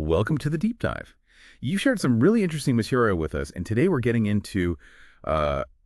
Welcome to the deep dive. You shared some really interesting material with us, and today we're getting into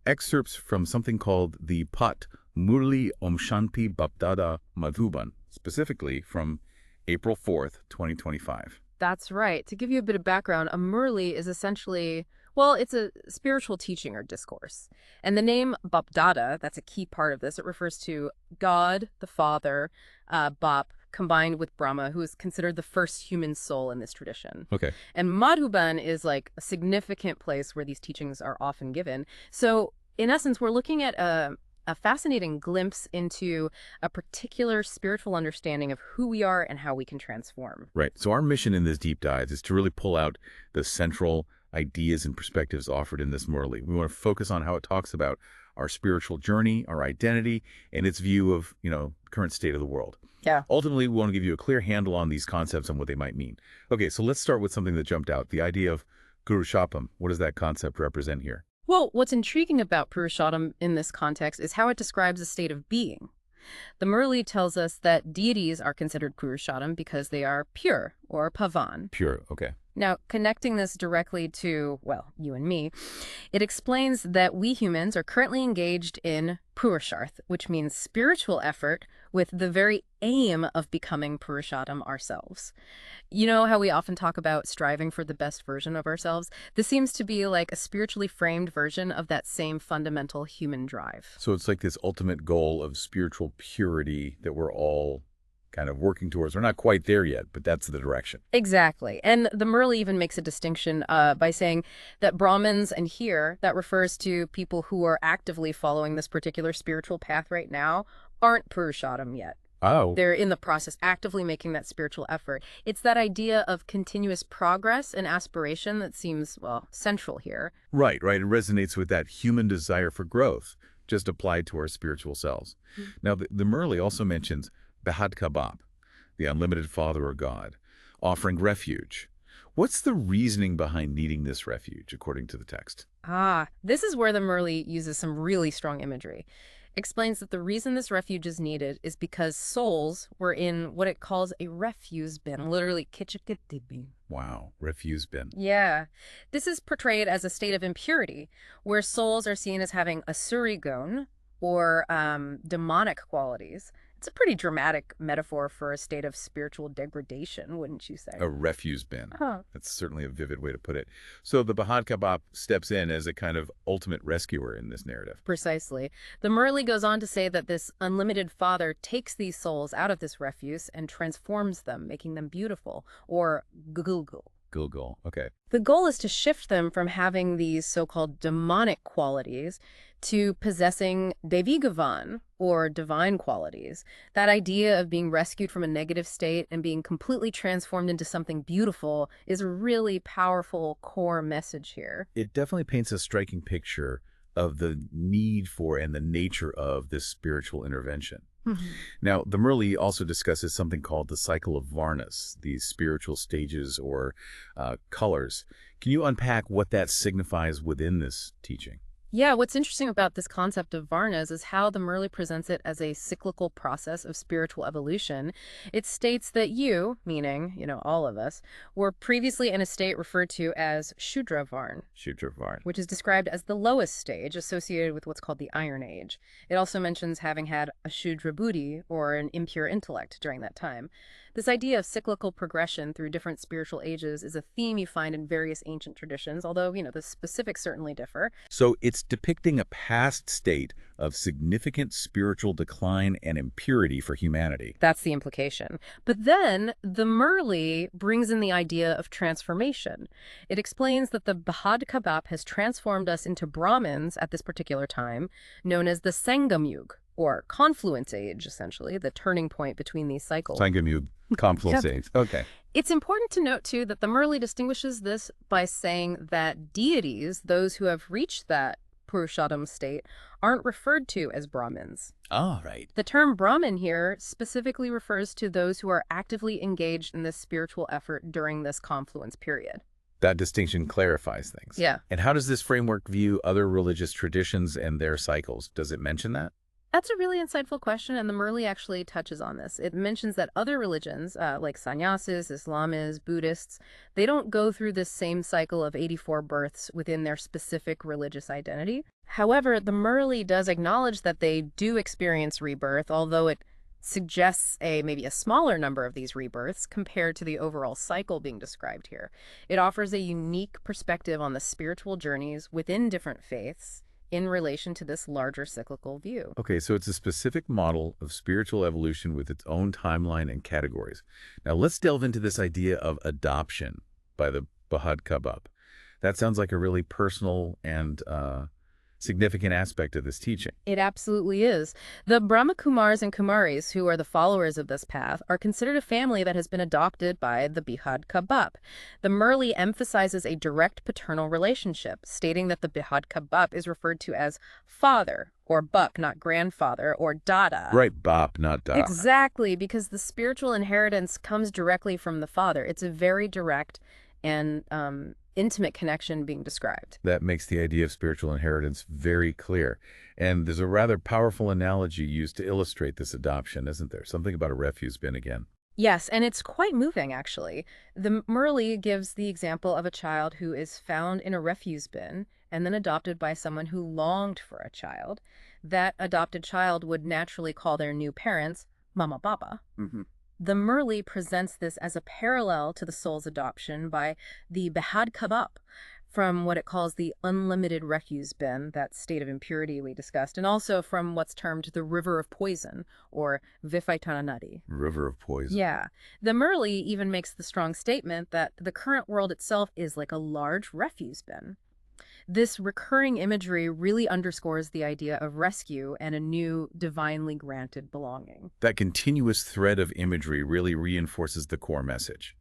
excerpts from something called the Pat Murli Om Shanti Bapdada Madhuban, specifically from April 4th, 2025. That's right. To give you a bit of background, a Murli is essentially, well, it's a spiritual teaching or discourse. And the name Bapdada, that's a key part of this. It refers to God, the Father, Bap, combined with Brahma, who is considered the first human soul in this tradition. Okay. And Madhuban is like a significant place where these teachings are often given. So in essence, we're looking at a fascinating glimpse into a particular spiritual understanding of who we are and how we can transform. Right. So our mission in this deep dive is to really pull out the central ideas and perspectives offered in this Murli. We want to focus on how it talks about our spiritual journey, our identity, and its view of, current state of the world. Yeah. Ultimately, we want to give you a clear handle on these concepts and what they might mean. Okay, so let's start with something that jumped out, the idea of Purushottam. What does that concept represent here? Well, what's intriguing about Purushottam in this context is how it describes a state of being. The Murli tells us that deities are considered Purushottam because they are pure, or pavan. Pure, okay. Now, connecting this directly to, well, you and me, it explains that we humans are currently engaged in Purusharth, which means spiritual effort with the very aim of becoming Purushottam ourselves. You know how we often talk about striving for the best version of ourselves? This seems to be like a spiritually framed version of that same fundamental human drive. So it's like this ultimate goal of spiritual purity that we're all kind of working towards. We're not quite there yet, but that's the direction. Exactly. And the Murli even makes a distinction by saying that Brahmins, and here that refers to people who are actively following this particular spiritual path right now, aren't Purushottam yet. Oh. They're in the process, actively making that spiritual effort. It's that idea of continuous progress and aspiration that seems, well, central here. Right. It resonates with that human desire for growth, just applied to our spiritual selves. Mm-hmm. Now, the Murli also mentions Bahad Kabab, the unlimited Father or God, offering refuge. What's the reasoning behind needing this refuge, according to the text? This is where the Murli uses some really strong imagery. Explains that the reason this refuge is needed is because souls were in what it calls a refuse bin, literally kichikitibin. Wow, refuse bin. Yeah. This is portrayed as a state of impurity, where souls are seen as having asurigun, or demonic qualities. It's a pretty dramatic metaphor for a state of spiritual degradation, wouldn't you say? A refuse bin. Huh. That's certainly a vivid way to put it. So the Bahad Kabab steps in as a kind of ultimate rescuer in this narrative. Precisely. The Murli goes on to say that this unlimited Father takes these souls out of this refuse and transforms them, making them beautiful, or gulgul. Gulgul, okay. The goal is to shift them from having these so-called demonic qualities to possessing Devigavan, or divine qualities. That idea of being rescued from a negative state and being completely transformed into something beautiful is a really powerful core message here. It definitely paints a striking picture of the need for and the nature of this spiritual intervention. Now, the Murli also discusses something called the cycle of Varnas, these spiritual stages or colors. Can you unpack what that signifies within this teaching? Yeah, what's interesting about this concept of Varnas is how the Murli presents it as a cyclical process of spiritual evolution. It states that you, meaning, all of us, were previously in a state referred to as Shudravarn. Shudravarn. Which is described as the lowest stage associated with what's called the Iron Age. It also mentions having had a Shudra buddhi, or an impure intellect, during that time. This idea of cyclical progression through different spiritual ages is a theme you find in various ancient traditions, although, the specifics certainly differ. So it's depicting a past state of significant spiritual decline and impurity for humanity. That's the implication. But then the Murli brings in the idea of transformation. It explains that the Bahad Kabab has transformed us into Brahmins at this particular time, known as the Sangam Yug, or confluence age, essentially, the turning point between these cycles. Sangam Yug, confluence age. Okay. It's important to note, too, that the Murli distinguishes this by saying that deities, those who have reached that Purushottam state, aren't referred to as Brahmins. Oh, right. The term Brahmin here specifically refers to those who are actively engaged in this spiritual effort during this confluence period. That distinction clarifies things. Yeah. And how does this framework view other religious traditions and their cycles? Does it mention that? That's a really insightful question, and the Murli actually touches on this. It mentions that other religions, like sannyasis, Islamists, Buddhists, they don't go through this same cycle of 84 births within their specific religious identity. However, the Murli does acknowledge that they do experience rebirth, although it suggests maybe a smaller number of these rebirths compared to the overall cycle being described here. It offers a unique perspective on the spiritual journeys within different faiths in relation to this larger cyclical view. Okay, so it's a specific model of spiritual evolution with its own timeline and categories. Now let's delve into this idea of adoption by the Bahad Kabab. That sounds like a really personal and significant aspect of this teaching. It absolutely is. The Brahma Kumars and Kumaris, who are the followers of this path, are considered a family that has been adopted by the Bihad Kabab. The Murli emphasizes a direct paternal relationship, stating that the Bihad Kabab is referred to as father, or Bap, not grandfather, or Dada. Right, Bap, not Da. Exactly, because the spiritual inheritance comes directly from the father. It's a very direct and intimate connection being described. That makes the idea of spiritual inheritance very clear. And there's a rather powerful analogy used to illustrate this adoption, isn't there? Something about a refuse bin again. Yes, and it's quite moving, actually. The Murli gives the example of a child who is found in a refuse bin and then adopted by someone who longed for a child. That adopted child would naturally call their new parents Mama Baba. Mm-hmm. The Murli presents this as a parallel to the soul's adoption by the Behad Kabab, from what it calls the unlimited refuse bin, that state of impurity we discussed, and also from what's termed the river of poison, or Vifaitana Nadi. River of poison. Yeah. The Murli even makes the strong statement that the current world itself is like a large refuse bin. This recurring imagery really underscores the idea of rescue and a new, divinely granted belonging. That continuous thread of imagery really reinforces the core message.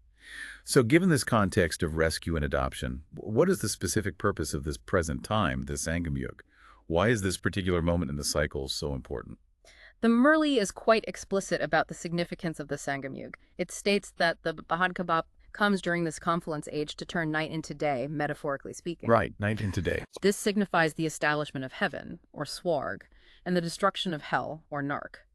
So given this context of rescue and adoption, what is the specific purpose of this present time, this Sangam Yuga? Why is this particular moment in the cycle so important? The Murli is quite explicit about the significance of the Sangam Yuga. It states that the Bahad Kabab comes during this confluence age to turn night into day, metaphorically speaking. Right, night into day. This signifies the establishment of heaven, or Swarg, and the destruction of hell, or Nark.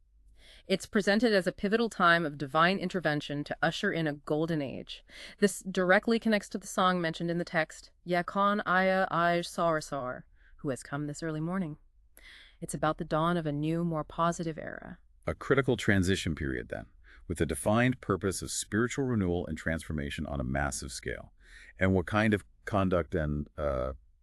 It's presented as a pivotal time of divine intervention to usher in a golden age. This directly connects to the song mentioned in the text, Yakon Aya Aj Sar, who has come this early morning. It's about the dawn of a new, more positive era. A critical transition period then, with a defined purpose of spiritual renewal and transformation on a massive scale. And what kind of conduct and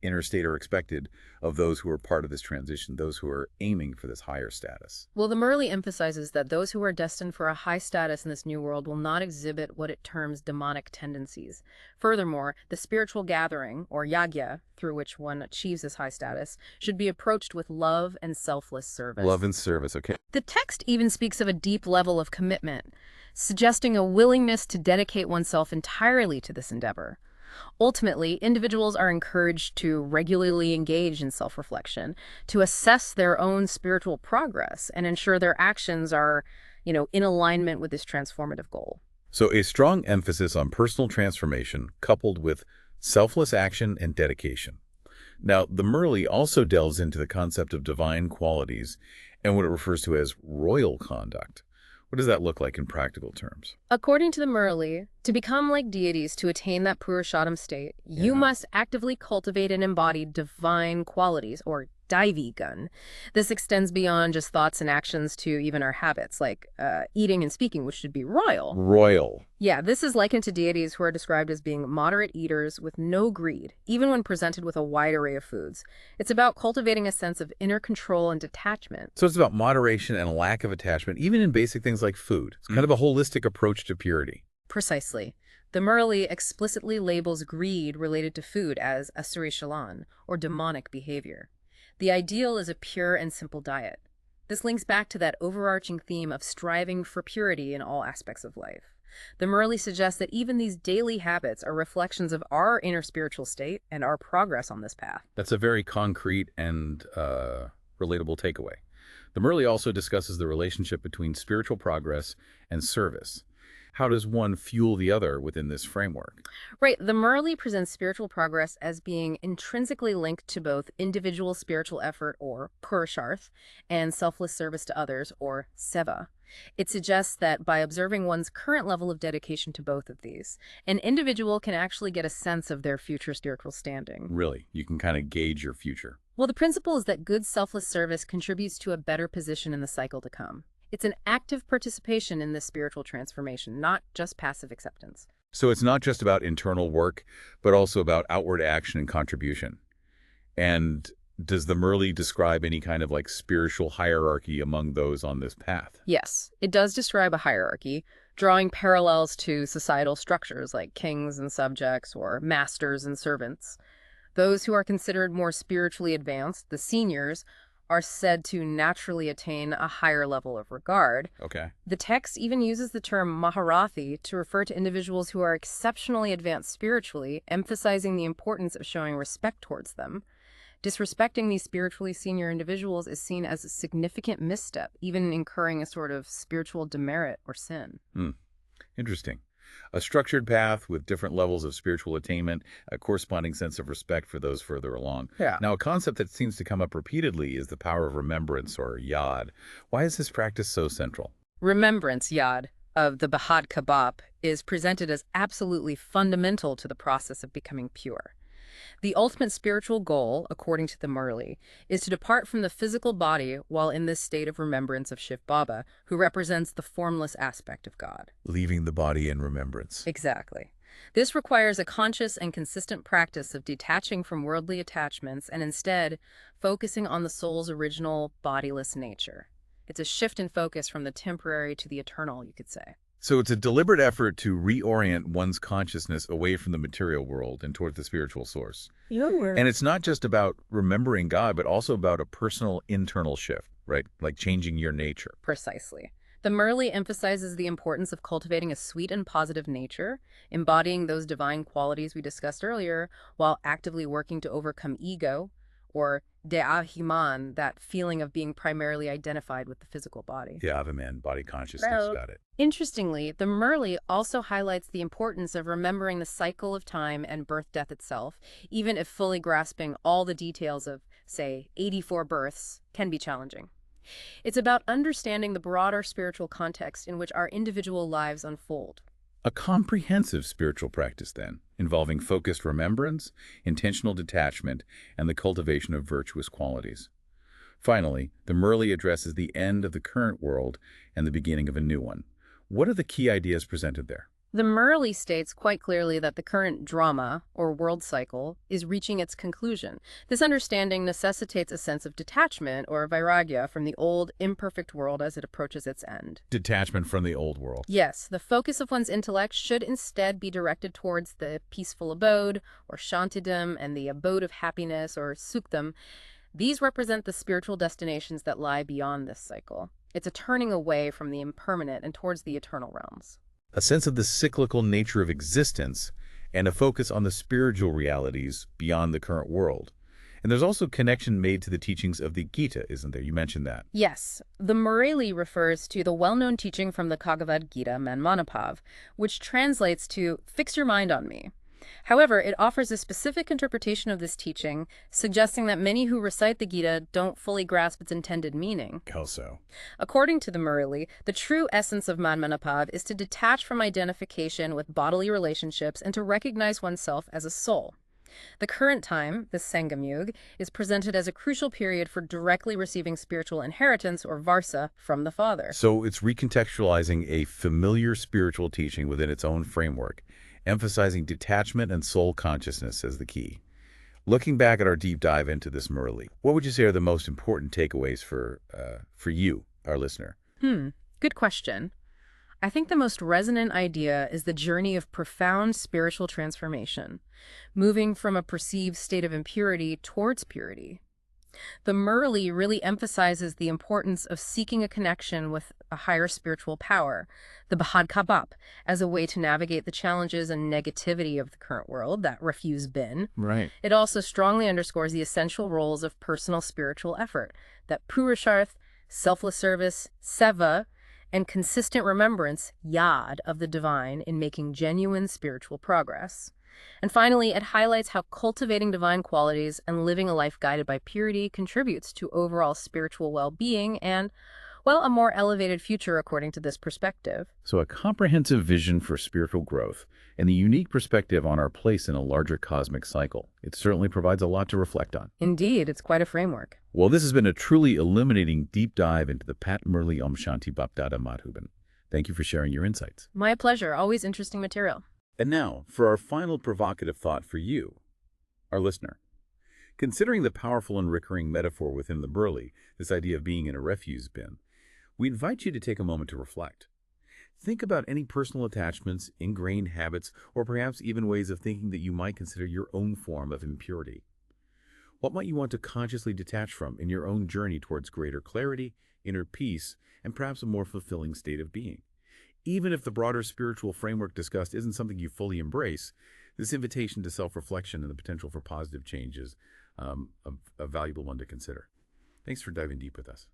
inner state are expected of those who are part of this transition, those who are aiming for this higher status? Well, the Murli emphasizes that those who are destined for a high status in this new world will not exhibit what it terms demonic tendencies. Furthermore, the spiritual gathering, or yagya, through which one achieves this high status, should be approached with love and selfless service. Love and service, okay. The text even speaks of a deep level of commitment, suggesting a willingness to dedicate oneself entirely to this endeavor. Ultimately, individuals are encouraged to regularly engage in self-reflection, to assess their own spiritual progress, and ensure their actions are, in alignment with this transformative goal. So a strong emphasis on personal transformation coupled with selfless action and dedication. Now, the Murli also delves into the concept of divine qualities and what it refers to as royal conduct. What does that look like in practical terms? According to the Murli, to become like deities, to attain that Purushottam state, you must actively cultivate and embody divine qualities, or Daivigun. This extends beyond just thoughts and actions to even our habits, like eating and speaking, which should be royal. Royal. Yeah, this is likened to deities who are described as being moderate eaters with no greed, even when presented with a wide array of foods. It's about cultivating a sense of inner control and detachment. So it's about moderation and a lack of attachment, even in basic things like food. It's kind of a holistic approach to purity. Precisely. The Murli explicitly labels greed related to food as asuri shalan, or demonic behavior. The ideal is a pure and simple diet. This links back to that overarching theme of striving for purity in all aspects of life. The Murli suggests that even these daily habits are reflections of our inner spiritual state and our progress on this path. That's a very concrete and relatable takeaway. The Murli also discusses the relationship between spiritual progress and service. How does one fuel the other within this framework? Right, the Murli presents spiritual progress as being intrinsically linked to both individual spiritual effort, or purusharth, and selfless service to others, or seva. It suggests that by observing one's current level of dedication to both of these, an individual can actually get a sense of their future spiritual standing. Really, you can kind of gauge your future. Well, the principle is that good selfless service contributes to a better position in the cycle to come. It's an active participation in this spiritual transformation, not just passive acceptance. So it's not just about internal work, but also about outward action and contribution. And does the Murli describe any kind of like spiritual hierarchy among those on this path? Yes, it does describe a hierarchy, drawing parallels to societal structures like kings and subjects or masters and servants. Those who are considered more spiritually advanced, the seniors, are said to naturally attain a higher level of regard. Okay. The text even uses the term Maharathi to refer to individuals who are exceptionally advanced spiritually, emphasizing the importance of showing respect towards them. Disrespecting these spiritually senior individuals is seen as a significant misstep, even incurring a sort of spiritual demerit or sin. Interesting. A structured path with different levels of spiritual attainment, a corresponding sense of respect for those further along. Yeah. Now, a concept that seems to come up repeatedly is the power of remembrance, or yad. Why is this practice so central? Remembrance, yad, of the Bahad Kabab is presented as absolutely fundamental to the process of becoming pure. The ultimate spiritual goal, according to the Murli, is to depart from the physical body while in this state of remembrance of Shiv Baba, who represents the formless aspect of God. Leaving the body in remembrance. Exactly. This requires a conscious and consistent practice of detaching from worldly attachments and instead focusing on the soul's original bodiless nature. It's a shift in focus from the temporary to the eternal, you could say. So it's a deliberate effort to reorient one's consciousness away from the material world and toward the spiritual source. And it's not just about remembering God, but also about a personal internal shift, right? Like changing your nature. Precisely. The Murli emphasizes the importance of cultivating a sweet and positive nature, embodying those divine qualities we discussed earlier, while actively working to overcome ego, or de'ahiman, that feeling of being primarily identified with the physical body. The Avaman, body consciousness, got it. Interestingly, the Murli also highlights the importance of remembering the cycle of time and birth-death itself, even if fully grasping all the details of, say, 84 births can be challenging. It's about understanding the broader spiritual context in which our individual lives unfold. A comprehensive spiritual practice, then, involving focused remembrance, intentional detachment, and the cultivation of virtuous qualities. Finally, the Murli addresses the end of the current world and the beginning of a new one. What are the key ideas presented there? The Murli states quite clearly that the current drama, or world cycle, is reaching its conclusion. This understanding necessitates a sense of detachment, or vairagya, from the old, imperfect world as it approaches its end. Detachment from the old world. Yes, the focus of one's intellect should instead be directed towards the peaceful abode, or shantidam, and the abode of happiness, or sukdam. These represent the spiritual destinations that lie beyond this cycle. It's a turning away from the impermanent and towards the eternal realms. A sense of the cyclical nature of existence, and a focus on the spiritual realities beyond the current world. And there's also connection made to the teachings of the Gita, isn't there? You mentioned that. Yes. The Murli refers to the well-known teaching from the Bhagavad Gita, Manmanapav, which translates to, "Fix your mind on me." However, it offers a specific interpretation of this teaching, suggesting that many who recite the Gita don't fully grasp its intended meaning. How so? According to the Murli, the true essence of Manmanapav is to detach from identification with bodily relationships and to recognize oneself as a soul. The current time, the Sangam Yuga, is presented as a crucial period for directly receiving spiritual inheritance, or varsa, from the Father. So it's recontextualizing a familiar spiritual teaching within its own framework, emphasizing detachment and soul consciousness as the key. Looking back at our deep dive into this Murli, what would you say are the most important takeaways for you, our listener? Good question. I think the most resonant idea is the journey of profound spiritual transformation, moving from a perceived state of impurity towards purity. The Murli really emphasizes the importance of seeking a connection with a higher spiritual power, the Bahad Kabab, as a way to navigate the challenges and negativity of the current world, that refuse bin. Right. It also strongly underscores the essential roles of personal spiritual effort, that purusharth, selfless service, seva, and consistent remembrance, yad, of the divine in making genuine spiritual progress. And finally, it highlights how cultivating divine qualities and living a life guided by purity contributes to overall spiritual well-being and, well, a more elevated future according to this perspective. So a comprehensive vision for spiritual growth and the unique perspective on our place in a larger cosmic cycle. It certainly provides a lot to reflect on. Indeed, it's quite a framework. Well, this has been a truly illuminating deep dive into the Pat Murli Om Shanti Bapdada Madhuban. Thank you for sharing your insights. My pleasure. Always interesting material. And now, for our final provocative thought for you, our listener. Considering the powerful and recurring metaphor within the Murli, this idea of being in a refuse bin, we invite you to take a moment to reflect. Think about any personal attachments, ingrained habits, or perhaps even ways of thinking that you might consider your own form of impurity. What might you want to consciously detach from in your own journey towards greater clarity, inner peace, and perhaps a more fulfilling state of being? Even if the broader spiritual framework discussed isn't something you fully embrace, this invitation to self-reflection and the potential for positive change is a valuable one to consider. Thanks for diving deep with us.